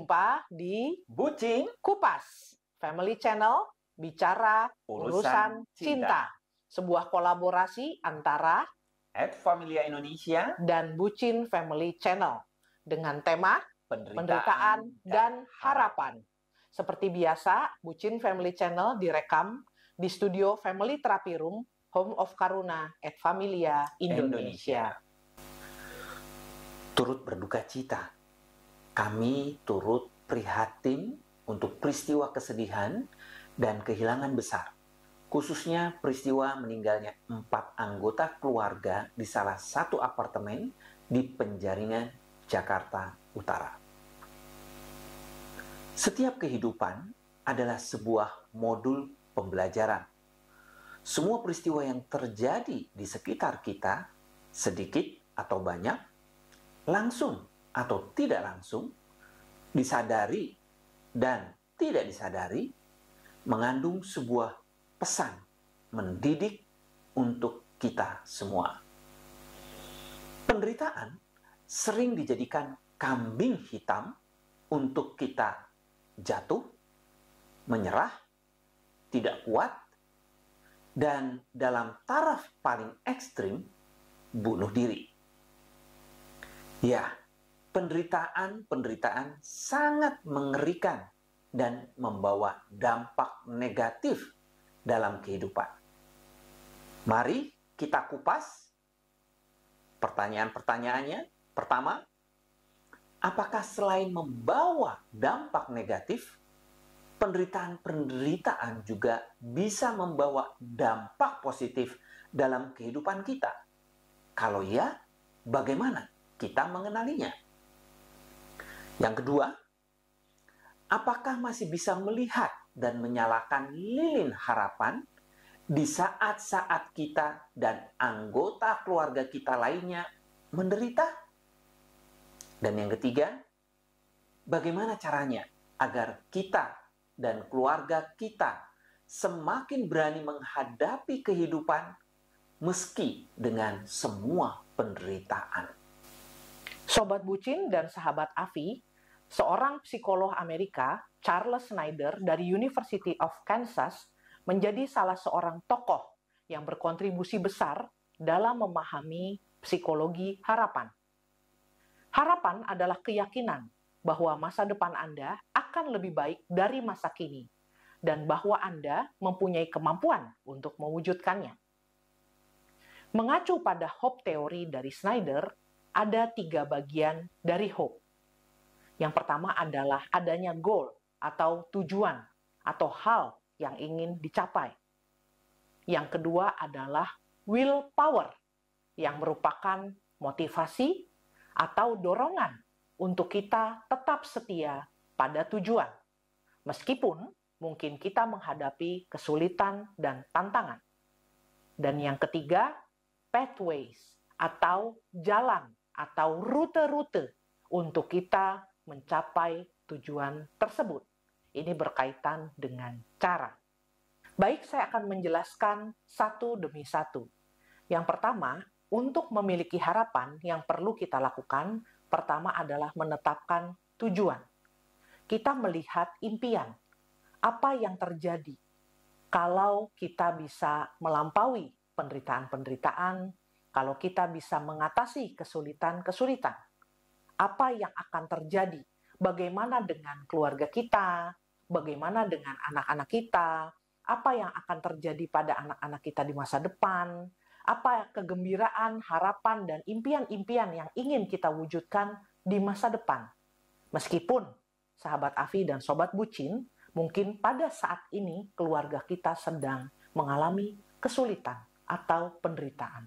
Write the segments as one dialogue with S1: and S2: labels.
S1: berjumpa di
S2: Bucin
S1: Kupas, Family Channel, bicara urusan cinta. Sebuah kolaborasi antara
S2: @Familia Indonesia
S1: dan Bucin Family Channel dengan tema penderitaan dan harapan. Seperti biasa, Bucin Family Channel direkam di studio Family Therapy Room, Home of Karuna @Familia Indonesia.
S2: Turut berduka cita. Kami turut prihatin untuk peristiwa kesedihan dan kehilangan besar. Khususnya peristiwa meninggalnya 4 anggota keluarga di salah satu apartemen di Penjaringan, Jakarta Utara. Setiap kehidupan adalah sebuah modul pembelajaran. Semua peristiwa yang terjadi di sekitar kita, sedikit atau banyak, langsung atau tidak langsung, disadari dan tidak disadari, mengandung sebuah pesan mendidik untuk kita semua. Penderitaan sering dijadikan kambing hitam untuk kita jatuh, menyerah, tidak kuat, dan dalam taraf paling ekstrim, bunuh diri. Ya, penderitaan sangat mengerikan dan membawa dampak negatif dalam kehidupan. Mari kita kupas pertanyaan-pertanyaannya. Pertama, apakah selain membawa dampak negatif, penderitaan juga bisa membawa dampak positif dalam kehidupan kita? Kalau iya, bagaimana kita mengenalinya? Yang kedua, apakah masih bisa melihat dan menyalakan lilin harapan di saat-saat kita dan anggota keluarga kita lainnya menderita? Dan yang ketiga, bagaimana caranya agar kita dan keluarga kita semakin berani menghadapi kehidupan meski dengan semua penderitaan?
S1: Sobat Bucin dan sahabat Afi, seorang psikolog Amerika, Charles Snyder dari University of Kansas, menjadi salah seorang tokoh yang berkontribusi besar dalam memahami psikologi harapan. Harapan adalah keyakinan bahwa masa depan Anda akan lebih baik dari masa kini, dan bahwa Anda mempunyai kemampuan untuk mewujudkannya. Mengacu pada hope theory dari Snyder, ada 3 bagian dari hope. Yang pertama adalah adanya goal atau tujuan atau hal yang ingin dicapai. Yang kedua adalah willpower yang merupakan motivasi atau dorongan untuk kita tetap setia pada tujuan, meskipun mungkin kita menghadapi kesulitan dan tantangan. Dan yang ketiga, pathways atau jalan atau rute-rute untuk kita mencapai tujuan tersebut. Ini berkaitan dengan cara. Baik, saya akan menjelaskan satu demi satu. Yang pertama, untuk memiliki harapan yang perlu kita lakukan, pertama adalah menetapkan tujuan. Kita melihat impian. Apa yang terjadi kalau kita bisa melampaui penderitaan-penderitaan, kalau kita bisa mengatasi kesulitan-kesulitan? Apa yang akan terjadi? Bagaimana dengan keluarga kita? Bagaimana dengan anak-anak kita? Apa yang akan terjadi pada anak-anak kita di masa depan? Apa kegembiraan, harapan, dan impian-impian yang ingin kita wujudkan di masa depan? Meskipun, sahabat Afi dan Sobat Bucin, mungkin pada saat ini keluarga kita sedang mengalami kesulitan atau penderitaan.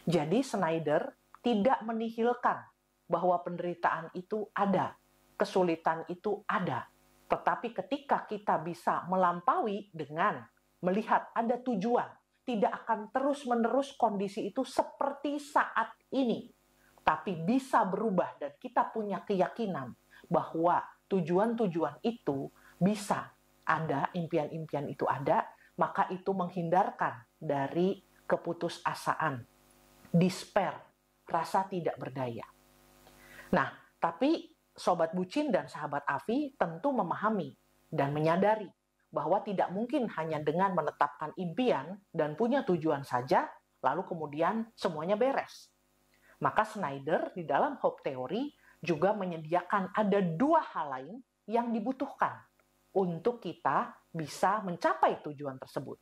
S1: Jadi Snyder tidak menihilkan bahwa penderitaan itu ada, kesulitan itu ada. Tetapi ketika kita bisa melampaui dengan melihat ada tujuan, tidak akan terus-menerus kondisi itu seperti saat ini. Tapi bisa berubah dan kita punya keyakinan bahwa tujuan-tujuan itu bisa ada, impian-impian itu ada, maka itu menghindarkan dari keputusasaan, despair, rasa tidak berdaya. Nah, tapi Sobat Bucin dan sahabat Afi tentu memahami dan menyadari bahwa tidak mungkin hanya dengan menetapkan impian dan punya tujuan saja, lalu kemudian semuanya beres. Maka Snyder di dalam Hope Theory juga menyediakan ada dua hal lain yang dibutuhkan untuk kita bisa mencapai tujuan tersebut.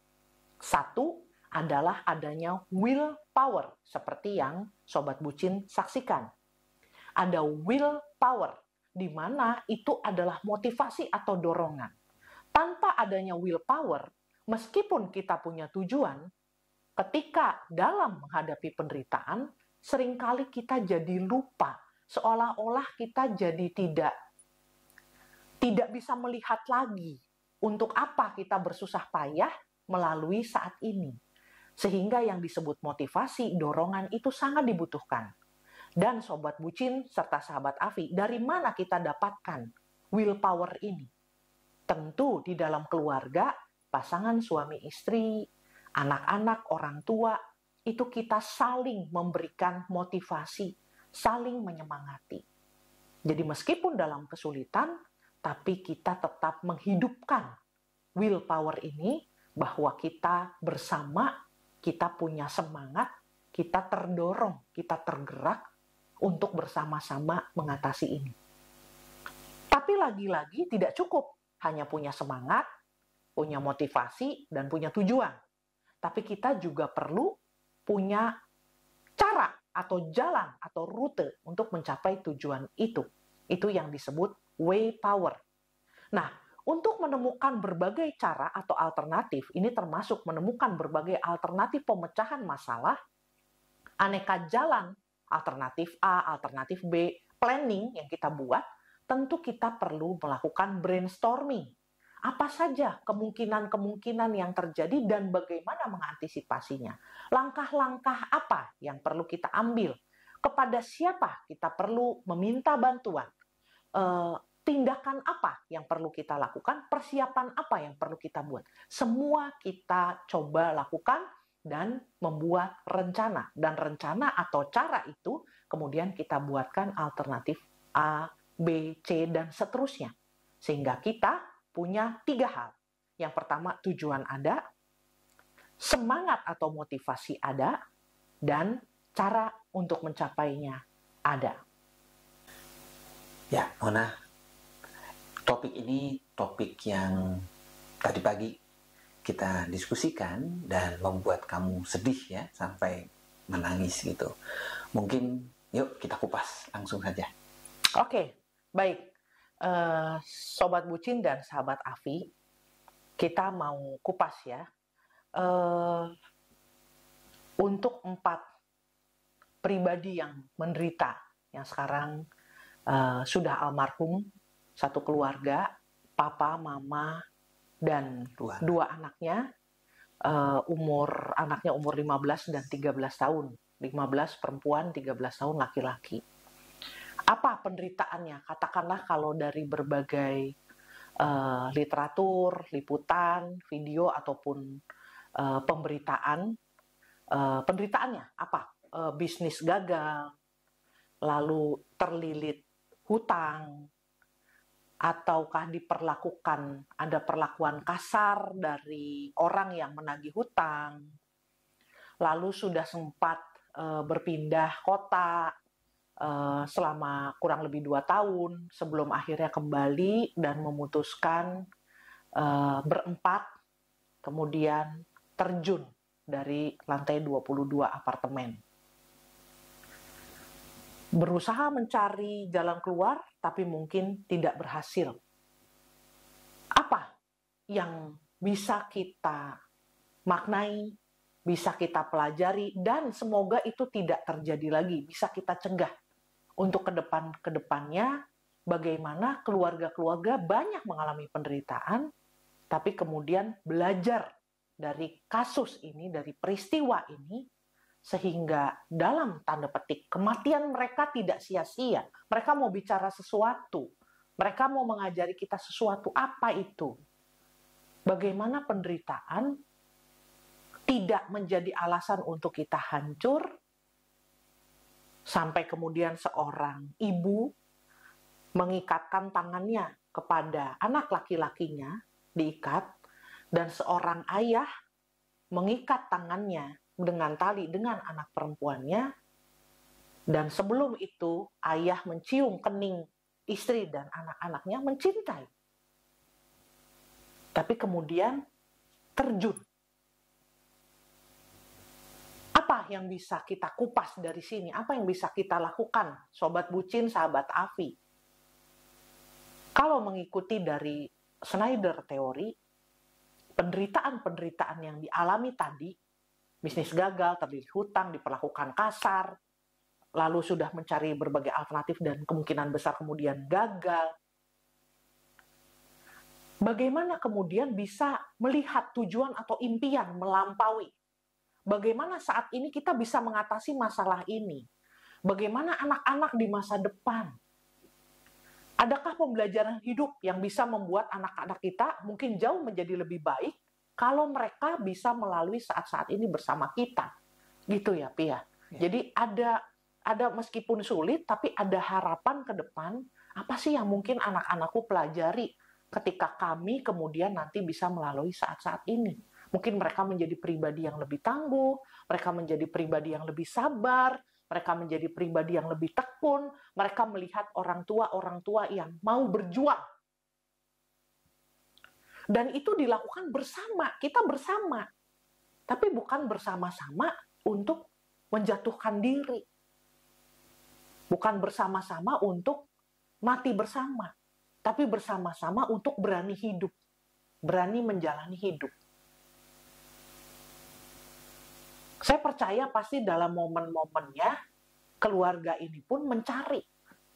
S1: Satu adalah adanya willpower, seperti yang Sobat Bucin saksikan. Ada willpower, di mana itu adalah motivasi atau dorongan. Tanpa adanya willpower, meskipun kita punya tujuan, ketika dalam menghadapi penderitaan, seringkali kita jadi lupa, seolah-olah kita jadi tidak bisa melihat lagi untuk apa kita bersusah payah melalui saat ini. Sehingga yang disebut motivasi, dorongan itu sangat dibutuhkan. Dan Sobat Bucin serta sahabat Afi, dari mana kita dapatkan willpower ini? Tentu di dalam keluarga, pasangan suami istri, anak-anak, orang tua, itu kita saling memberikan motivasi, saling menyemangati. Jadi meskipun dalam kesulitan, tapi kita tetap menghidupkan willpower ini, bahwa kita bersama, kita punya semangat, kita terdorong, kita tergerak untuk bersama-sama mengatasi ini. Tapi lagi-lagi tidak cukup hanya punya semangat, punya motivasi, dan punya tujuan. Tapi kita juga perlu punya cara atau jalan atau rute untuk mencapai tujuan itu. Itu yang disebut way power. Nah, untuk menemukan berbagai cara atau alternatif, ini termasuk menemukan berbagai alternatif pemecahan masalah, aneka jalan, alternatif A, alternatif B, planning yang kita buat, tentu kita perlu melakukan brainstorming. Apa saja kemungkinan-kemungkinan yang terjadi dan bagaimana mengantisipasinya. Langkah-langkah apa yang perlu kita ambil. Kepada siapa kita perlu meminta bantuan. Tindakan apa yang perlu kita lakukan. Persiapan apa yang perlu kita buat. Semua kita coba lakukan dan membuat rencana. Dan rencana atau cara itu kemudian kita buatkan alternatif A, B, C, dan seterusnya. Sehingga kita punya 3 hal. Yang pertama, tujuan ada, semangat atau motivasi ada, dan cara untuk mencapainya ada.
S2: Ya, Mona, topik ini topik yang tadi pagi kita diskusikan dan membuat kamu sedih ya, sampai menangis gitu. Mungkin yuk kita kupas langsung saja.
S1: Oke, baik. Sobat Bucin dan sahabat Afi, kita mau kupas ya. Untuk 4 pribadi yang menderita, yang sekarang sudah almarhum, satu keluarga, papa, mama, dan 2 anaknya, anaknya umur 15 dan 13 tahun. 15 perempuan, 13 tahun laki-laki. Apa penderitaannya? Katakanlah kalau dari berbagai literatur, liputan, video, ataupun pemberitaan, penderitaannya apa? Bisnis gagal, lalu terlilit hutang, ataukah ada perlakuan kasar dari orang yang menagih hutang, lalu sudah sempat berpindah kota selama kurang lebih 2 tahun sebelum akhirnya kembali dan memutuskan berempat kemudian terjun dari lantai 22 apartemen. Berusaha mencari jalan keluar tapi mungkin tidak berhasil. Apa yang bisa kita maknai, bisa kita pelajari, dan semoga itu tidak terjadi lagi, bisa kita cegah. Untuk kedepannya, bagaimana keluarga-keluarga banyak mengalami penderitaan, tapi kemudian belajar dari kasus ini, dari peristiwa ini, sehingga dalam tanda petik kematian mereka tidak sia-sia. Mereka mau bicara sesuatu, mereka mau mengajari kita sesuatu. Apa itu? Bagaimana penderitaan tidak menjadi alasan untuk kita hancur, sampai kemudian seorang ibu mengikatkan tangannya kepada anak laki-lakinya, diikat, dan seorang ayah mengikat tangannya dengan tali dengan anak perempuannya, dan sebelum itu ayah mencium kening istri dan anak-anaknya, mencintai. Tapi kemudian terjun. Apa yang bisa kita kupas dari sini? Apa yang bisa kita lakukan, Sobat Bucin, sahabat Afi? Kalau mengikuti dari Schneider teori, penderitaan-penderitaan yang dialami tadi, bisnis gagal, terlilit hutang, diperlakukan kasar, lalu sudah mencari berbagai alternatif dan kemungkinan besar kemudian gagal. Bagaimana kemudian bisa melihat tujuan atau impian melampaui? Bagaimana saat ini kita bisa mengatasi masalah ini? Bagaimana anak-anak di masa depan? Adakah pembelajaran hidup yang bisa membuat anak-anak kita mungkin jauh menjadi lebih baik kalau mereka bisa melalui saat-saat ini bersama kita? Gitu ya, Pia. Jadi ada meskipun sulit, tapi ada harapan ke depan. Apa sih yang mungkin anak-anakku pelajari ketika kami kemudian nanti bisa melalui saat-saat ini? Mungkin mereka menjadi pribadi yang lebih tangguh, mereka menjadi pribadi yang lebih sabar, mereka menjadi pribadi yang lebih tekun, mereka melihat orang tua yang mau berjuang. Dan itu dilakukan bersama, kita bersama. Tapi bukan bersama-sama untuk menjatuhkan diri. Bukan bersama-sama untuk mati bersama. Tapi bersama-sama untuk berani hidup. Berani menjalani hidup. Saya percaya pasti dalam momen-momennya keluarga ini pun mencari,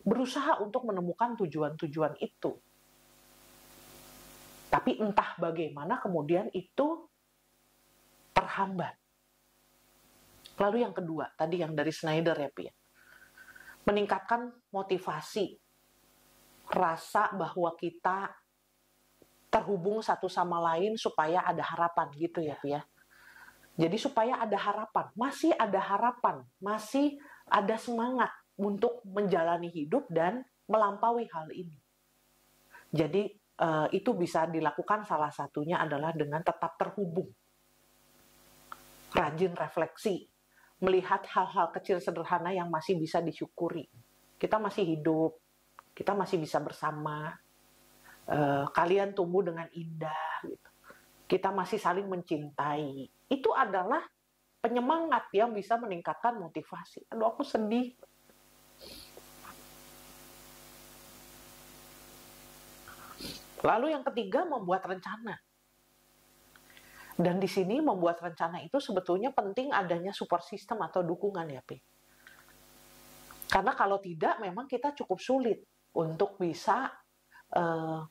S1: berusaha untuk menemukan tujuan-tujuan itu. Tapi entah bagaimana kemudian itu terhambat. Lalu yang kedua, tadi yang dari Schneider ya, Pi. Meningkatkan motivasi, rasa bahwa kita terhubung satu sama lain supaya ada harapan gitu ya, Pi ya. Jadi supaya ada harapan, masih ada semangat untuk menjalani hidup dan melampaui hal ini. Jadi itu bisa dilakukan salah satunya adalah dengan tetap terhubung. Rajin refleksi, melihat hal-hal kecil sederhana yang masih bisa disyukuri. Kita masih hidup, kita masih bisa bersama, kalian tumbuh dengan indah, gitu. Kita masih saling mencintai. Itu adalah penyemangat yang bisa meningkatkan motivasi. Aduh, aku sedih. Lalu yang ketiga, membuat rencana. Dan di sini membuat rencana itu sebetulnya penting adanya support system atau dukungan ya, Pi. Karena kalau tidak, memang kita cukup sulit untuk bisa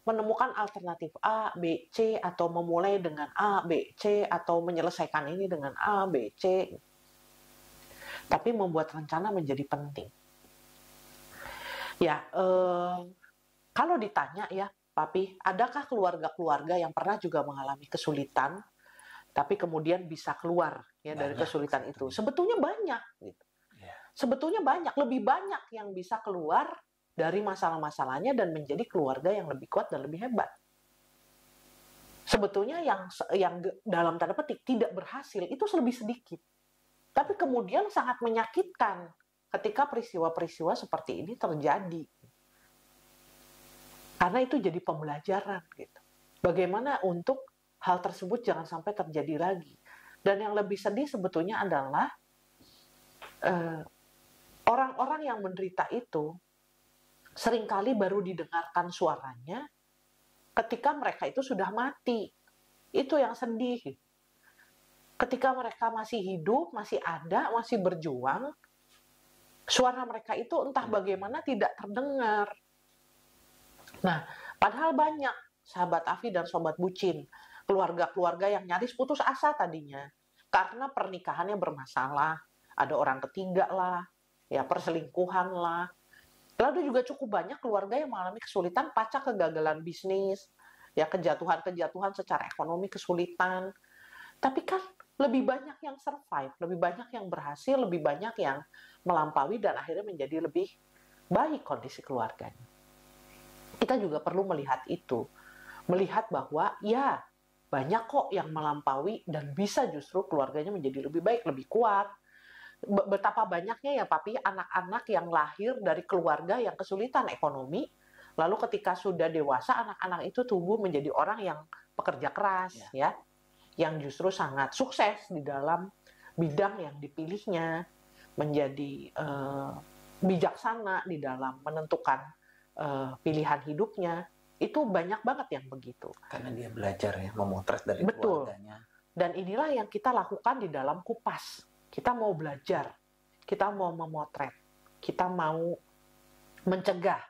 S1: menemukan alternatif A, B, C, atau memulai dengan A, B, C, atau menyelesaikan ini dengan A, B, C. Tapi membuat rencana menjadi penting. Ya, kalau ditanya ya, Papi, adakah keluarga-keluarga yang pernah juga mengalami kesulitan, tapi kemudian bisa keluar ya dari kesulitan itu? Sebetulnya banyak. Gitu. Sebetulnya banyak, lebih banyak yang bisa keluar dari masalah-masalahnya dan menjadi keluarga yang lebih kuat dan lebih hebat. Sebetulnya yang dalam tanda petik tidak berhasil itu lebih sedikit. Tapi kemudian sangat menyakitkan ketika peristiwa-peristiwa seperti ini terjadi. Karena itu jadi pembelajaran gitu. Bagaimana untuk hal tersebut jangan sampai terjadi lagi. Dan yang lebih sedih sebetulnya adalah orang-orang yang menderita itu seringkali baru didengarkan suaranya ketika mereka itu sudah mati. Itu yang sedih. Ketika mereka masih hidup, masih ada, masih berjuang, suara mereka itu entah bagaimana tidak terdengar. Nah, padahal banyak sahabat Afi dan sobat bucin, keluarga-keluarga yang nyaris putus asa tadinya karena pernikahannya bermasalah, ada orang ketiga lah, ya perselingkuhan lah. Lalu juga cukup banyak keluarga yang mengalami kesulitan pasca kegagalan bisnis, ya kejatuhan-kejatuhan secara ekonomi, kesulitan. Tapi kan lebih banyak yang survive, lebih banyak yang berhasil, lebih banyak yang melampaui dan akhirnya menjadi lebih baik kondisi keluarganya. Kita juga perlu melihat itu. Melihat bahwa ya banyak kok yang melampaui dan bisa justru keluarganya menjadi lebih baik, lebih kuat. Betapa banyaknya ya Papi anak-anak yang lahir dari keluarga yang kesulitan ekonomi, lalu ketika sudah dewasa anak-anak itu tumbuh menjadi orang yang pekerja keras ya, yang justru sangat sukses di dalam bidang yang dipilihnya, menjadi bijaksana di dalam menentukan pilihan hidupnya. Itu banyak banget yang begitu.
S2: Karena dia belajar ya, memotret dari
S1: Betul.
S2: keluarganya.
S1: Dan inilah yang kita lakukan di dalam Kupas. Kita mau belajar, kita mau memotret, kita mau mencegah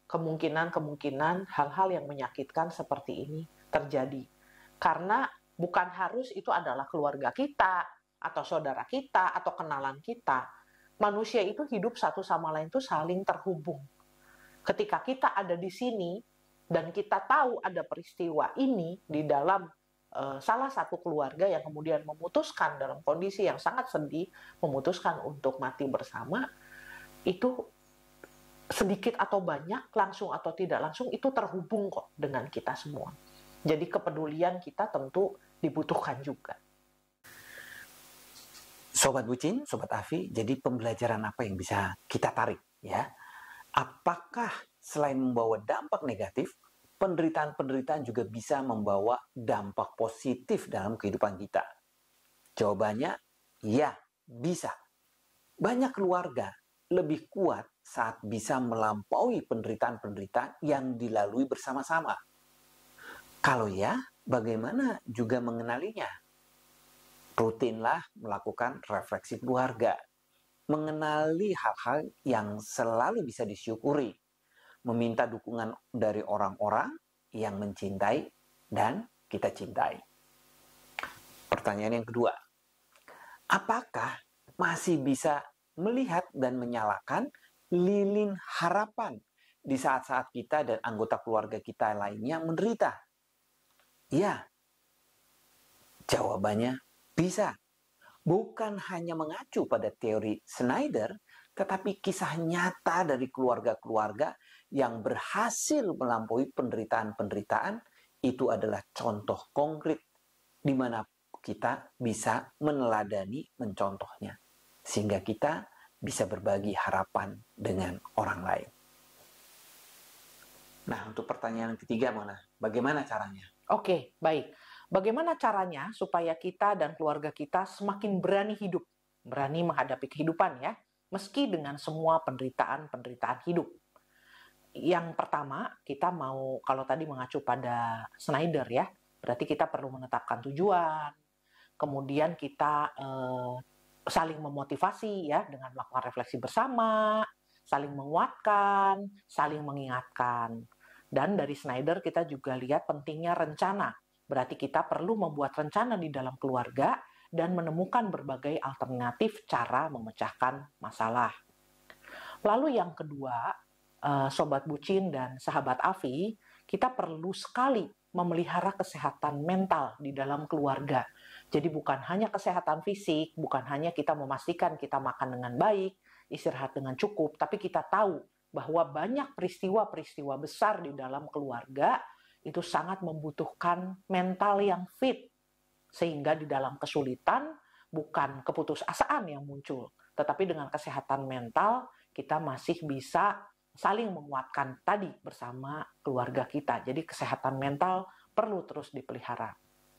S1: kemungkinan-kemungkinan hal-hal yang menyakitkan seperti ini terjadi. Karena bukan harus itu adalah keluarga kita, atau saudara kita, atau kenalan kita. Manusia itu hidup satu sama lain itu saling terhubung. Ketika kita ada di sini, dan kita tahu ada peristiwa ini di dalam salah satu keluarga yang kemudian memutuskan dalam kondisi yang sangat sedih, memutuskan untuk mati bersama, itu sedikit atau banyak, langsung atau tidak langsung, itu terhubung kok dengan kita semua. Jadi kepedulian kita tentu dibutuhkan juga.
S2: Sobat Bucin, Sobat Afi, jadi pembelajaran apa yang bisa kita tarik ya? Apakah selain membawa dampak negatif, penderitaan-penderitaan juga bisa membawa dampak positif dalam kehidupan kita? Jawabannya, ya, bisa. Banyak keluarga lebih kuat saat bisa melampaui penderitaan-penderitaan yang dilalui bersama-sama. Kalau ya, bagaimana juga mengenalinya? Rutinlah melakukan refleksi keluarga, mengenali hal-hal yang selalu bisa disyukuri, meminta dukungan dari orang-orang yang mencintai dan kita cintai. Pertanyaan yang kedua, apakah masih bisa melihat dan menyalakan lilin harapan di saat-saat kita dan anggota keluarga kita lainnya menderita? Ya, jawabannya bisa. Bukan hanya mengacu pada teori Snyder, tetapi kisah nyata dari keluarga-keluarga yang berhasil melampaui penderitaan-penderitaan itu adalah contoh konkret di mana kita bisa meneladani, mencontohnya. Sehingga kita bisa berbagi harapan dengan orang lain. Nah, untuk pertanyaan ketiga, Mona, bagaimana caranya?
S1: Oke, baik. Bagaimana caranya supaya kita dan keluarga kita semakin berani hidup, berani menghadapi kehidupan ya, meski dengan semua penderitaan-penderitaan hidup. Yang pertama, kita mau, kalau tadi mengacu pada Snyder ya, berarti kita perlu menetapkan tujuan, kemudian kita saling memotivasi ya, dengan melakukan refleksi bersama, saling menguatkan, saling mengingatkan. Dan dari Snyder kita juga lihat pentingnya rencana. Berarti kita perlu membuat rencana di dalam keluarga dan menemukan berbagai alternatif cara memecahkan masalah. Lalu yang kedua, Sobat Bucin dan Sahabat Afi, kita perlu sekali memelihara kesehatan mental di dalam keluarga. Jadi bukan hanya kesehatan fisik, bukan hanya kita memastikan kita makan dengan baik, istirahat dengan cukup, tapi kita tahu bahwa banyak peristiwa-peristiwa besar di dalam keluarga itu sangat membutuhkan mental yang fit. Sehingga di dalam kesulitan bukan keputusasaan yang muncul, tetapi dengan kesehatan mental kita masih bisa saling menguatkan tadi bersama keluarga kita. Jadi kesehatan mental perlu terus dipelihara.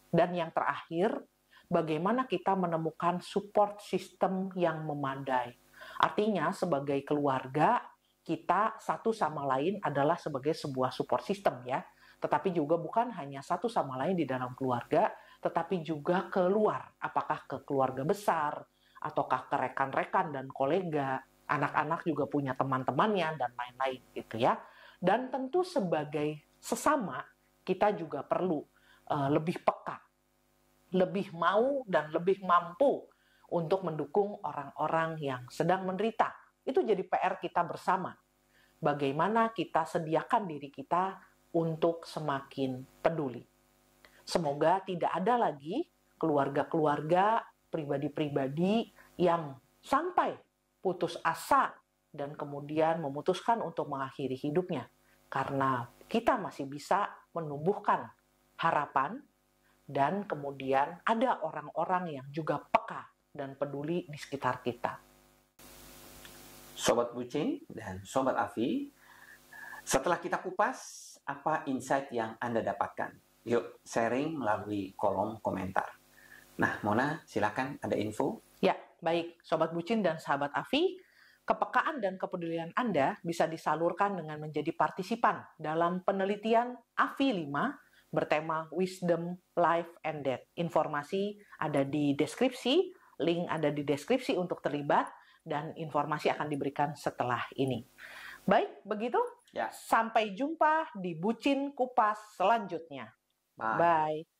S1: Dan yang terakhir, bagaimana kita menemukan support system yang memadai. Artinya sebagai keluarga, kita satu sama lain adalah sebagai sebuah support system ya. Tetapi juga bukan hanya satu sama lain di dalam keluarga, tetapi juga keluar. Apakah ke keluarga besar, ataukah ke rekan-rekan dan kolega, anak-anak juga punya teman-temannya, dan lain-lain gitu ya. Dan tentu sebagai sesama, kita juga perlu lebih peka, lebih mau dan lebih mampu untuk mendukung orang-orang yang sedang menderita. Itu jadi PR kita bersama. Bagaimana kita sediakan diri kita untuk semakin peduli. Semoga tidak ada lagi keluarga-keluarga, pribadi-pribadi yang sampai putus asa dan kemudian memutuskan untuk mengakhiri hidupnya. karena kita masih bisa menumbuhkan harapan dan kemudian ada orang-orang yang juga peka dan peduli di sekitar kita.
S2: Sobat Bucin dan Sobat Afi, setelah kita kupas, apa insight yang Anda dapatkan? Yuk sharing melalui kolom komentar. Nah, Mona, silakan ada info.
S1: Ya, baik Sobat Bucin dan Sahabat Afi, kepekaan dan kepedulian Anda bisa disalurkan dengan menjadi partisipan dalam penelitian AFI 5 bertema Wisdom, Life, and Death. Informasi ada di deskripsi, link ada di deskripsi untuk terlibat, dan informasi akan diberikan setelah ini. Baik, begitu?
S2: Ya.
S1: Sampai jumpa di Bucin Kupas selanjutnya.
S2: Bye.
S1: Bye.